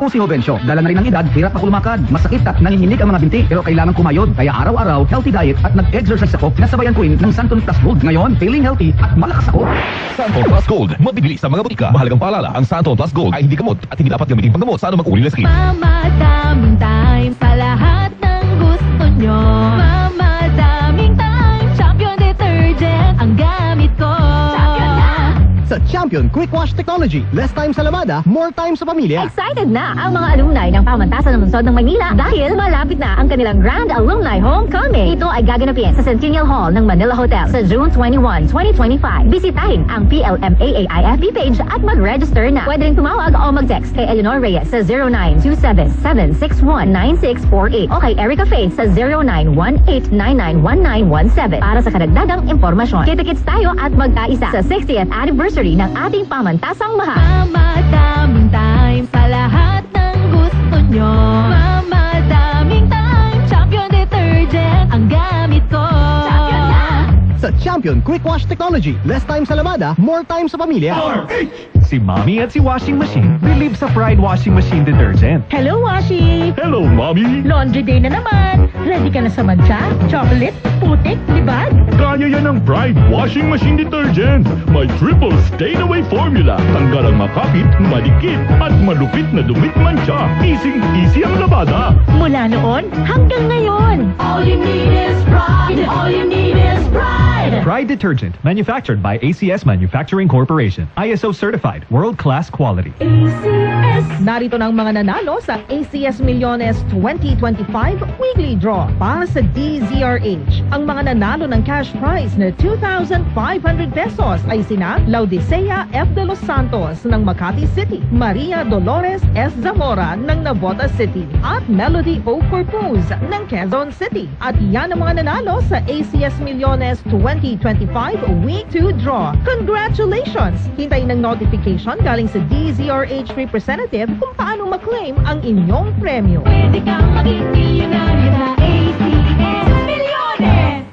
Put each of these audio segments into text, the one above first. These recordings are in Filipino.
si Jovencio. Dala na rin ang edad, hirap na kulumakad. Masakit at nanginginig ang mga binti. Pero kailangan kumayod. Kaya araw-araw, healthy diet at nag-exercise ako. Nasabayan ko rin ng Santon Plus Gold. Ngayon, feeling healthy at malakas ako. Santon Plus Gold. Mabibili sa mga butika. Mahalagang paalala, ang Santon Plus Gold ay hindi gamot at hindi dapat gamitin panggamot sa anumang uri ng sakit. Mamadaming time sa lahat ng gusto nyo. Mamadaming time, Champion Detergent ang gamit ko. Champion na! Sa Champion Quick Wash Technology, less time sa labada, more time sa pamilya. Excited na ang mga alumni ng Pamantasan ng Lungsod ng Maynila dahil malapit na ang kanilang Grand Alumni Homecoming. Ito ay gaganapin sa Centennial Hall ng Manila Hotel sa June 21, 2025. Bisitahin ang PLMAAIFB page at mag-register na. Pwede rin tumawag o mag-text kay Eleanor Reyes sa 0927-761-9648 o kay Erica Faith sa 0918991917 para sa karagdagang impormasyon. Kita-kits tayo at magkaisa sa 60th anniversary ng ating pamantasang mahal. Mamadaming time sa lahat ng gusto nyo. Mamadaming time, Champion Detergent ang gamit ko. Champion na! Sa Champion Quick Wash Technology, less time sa labada, more time sa pamilya. Si Mommy at si Washing Machine believe sa Pride Washing Machine Detergent. Hello, Washi! Hello, Mommy! Laundry day na naman! Ready ka na sa mancha, chocolate, putik, libag? Kaya yan ang Pride Washing Machine Detergent. May triple stain-away formula. Tanggal ang makapit, madikit, at malupit na dumit mancha. Easy ang labada. Mula noon hanggang ngayon. All you need is pride. All you need is pride. Pride Detergent, manufactured by ACS Manufacturing Corporation. ISO certified, world-class quality. ACS. Narito na ang mga nanalo sa ACS Millones 2025 Weekly Draw para sa DZRH. Ang mga nanalo ng cash prize na 2,500 pesos ay sina Laudicea F. de los Santos ng Makati City, Maria Dolores S. Zamora ng Navotas City, at Melody O. Corpuz ng Quezon City. At yan ang mga nanalo sa ACS Millones 2025 Week 2 Draw. Congratulations! Hintayin ng notification galing sa DZRH representative kung paano maklaim ang inyong premyo. Pwede kang maging milyonaryo na ACS Millones.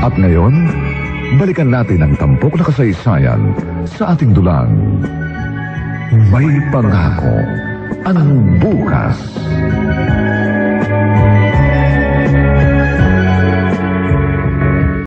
At ngayon, balikan natin ang tampok na kasaysayan sa ating dulang. May pangako ang bukas.